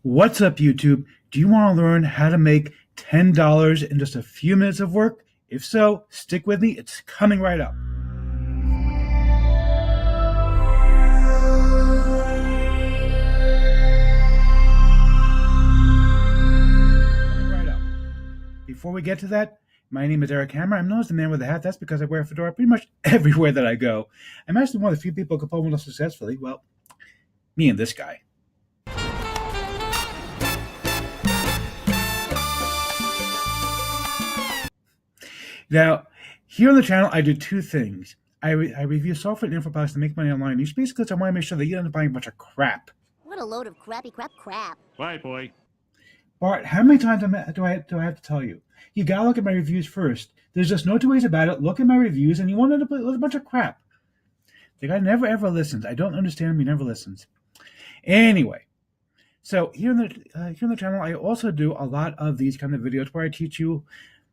What's up, YouTube? Do you want to learn how to make $10 in just a few minutes of work? If so, stick with me. It's coming right up. Before we get to that, my name is Eric Hammer. I'm known as the man with the hat. That's because I wear a fedora pretty much everywhere that I go. I'm actually one of the few people who can pull one off successfully. Well, me and this guy. Now, here on the channel, I do two things. I review software and info products to make money online. These basically, I want to make sure that you don't end up buying a bunch of crap. What a load of crappy crap. Right, boy. Bart, how many times do I have to tell you? You gotta look at my reviews first. There's just no two ways about it. Look at my reviews, and you won't end up with a bunch of crap. The guy never ever listens. I don't understand him. He never listens. Anyway, so here on the channel, I also do a lot of these kind of videos where I teach you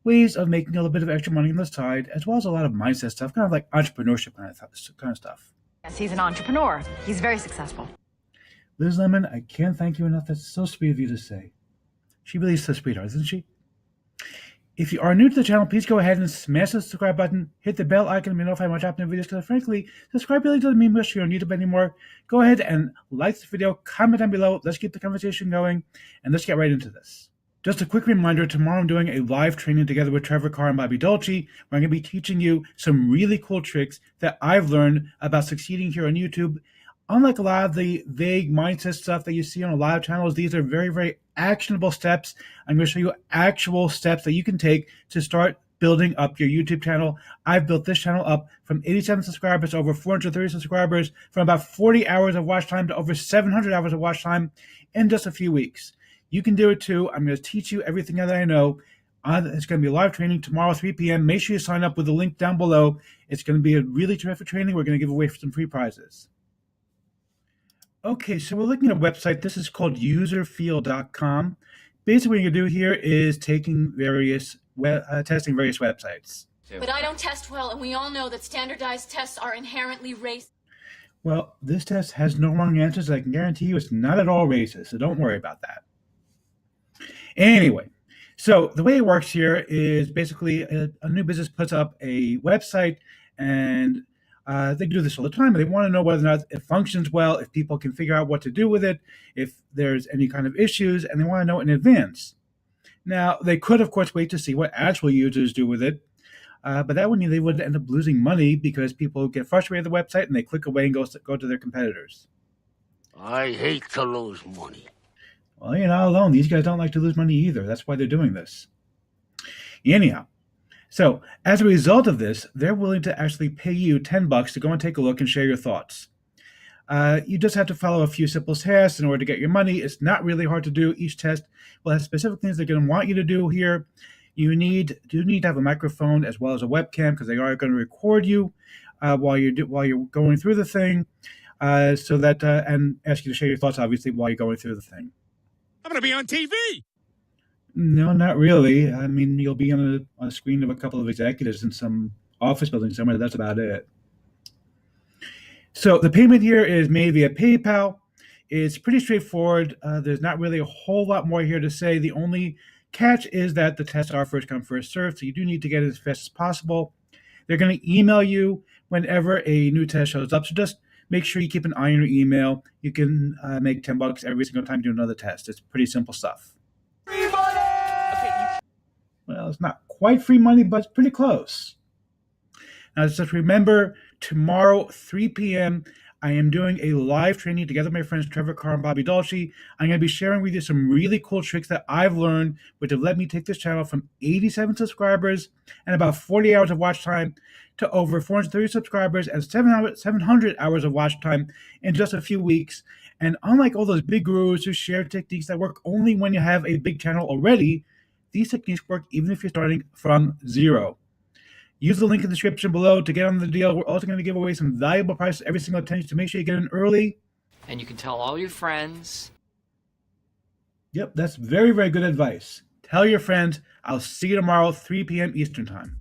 ways of making a little bit of extra money on the side, as well as a lot of mindset stuff, kind of like entrepreneurship kind of stuff. Yes, he's an entrepreneur. He's very successful. Liz Lemon, I can't thank you enough. That's so sweet of you to say. She really is so sweetheart, isn't she? If you are new to the channel, please go ahead and smash the subscribe button, hit the bell icon to be notified when I drop new videos, because frankly, subscribe really doesn't mean much to you on YouTube anymore. Go ahead and like this video, comment down below, let's keep the conversation going, and let's get right into this. Just a quick reminder, tomorrow I'm doing a live training together with Trevor Carr and Bobby Dolce, where I'm going to be teaching you some really cool tricks that I've learned about succeeding here on YouTube. Unlike a lot of the vague mindset stuff that you see on a lot of channels, these are very, very actionable steps. I'm going to show you actual steps that you can take to start building up your YouTube channel. I've built this channel up from 87 subscribers to over 430 subscribers, from about 40 hours of watch time to over 700 hours of watch time in just a few weeks. You can do it too. I'm going to teach you everything that I know. It's going to be a live training tomorrow, 3 p.m. Make sure you sign up with the link down below. It's going to be a really terrific training. We're going to give away some free prizes. Okay, so we're looking at a website. This is called userfeel.com. Basically, what you do here is testing various websites. But I don't test well, and we all know that standardized tests are inherently racist. Well, this test has no wrong answers. I can guarantee you it's not at all racist, so don't worry about that. Anyway, so the way it works here is basically a new business puts up a website, and they do this all the time. They want to know whether or not it functions well, if people can figure out what to do with it, if there's any kind of issues, and they want to know in advance. Now, they could, of course, wait to see what actual users do with it, but that would mean they would end up losing money because people get frustrated with the website and they click away and go to their competitors. I hate to lose money. Well, you're not alone. These guys don't like to lose money either. That's why they're doing this. Anyhow, so as a result of this, they're willing to actually pay you $10 to go and take a look and share your thoughts. You just have to follow a few simple tests in order to get your money. It's not really hard to do. Each test will have specific things they're going to want you to do here. You need to have a microphone as well as a webcam, because they are going to record you while you're going through the thing, and ask you to share your thoughts, obviously, while you're going through the thing. I'm going to be on TV. No, not really. I mean, you'll be on a screen of a couple of executives in some office building somewhere. That's about it. So the payment here is made via PayPal. It's pretty straightforward. There's not really a whole lot more here to say. The only catch is that the tests are first come, first served, so you do need to get it as fast as possible. They're going to email you whenever a new test shows up, so just make sure you keep an eye on your email. You can make $10 every single time you do another test. It's pretty simple stuff. Free money! Well, it's not quite free money, but it's pretty close. Now, just remember, tomorrow, 3 p.m., I am doing a live training together with my friends Trevor Carr and Bobby Dolce. I'm going to be sharing with you some really cool tricks that I've learned, which have let me take this channel from 87 subscribers and about 40 hours of watch time to over 430 subscribers and 700 hours of watch time in just a few weeks. And unlike all those big gurus who share techniques that work only when you have a big channel already, these techniques work even if you're starting from zero. Use the link in the description below to get on the deal. We're also going to give away some valuable prizes every single time, to make sure you get in early. And you can tell all your friends. Yep, that's very, very good advice. Tell your friends. I'll see you tomorrow, 3 p.m. Eastern Time.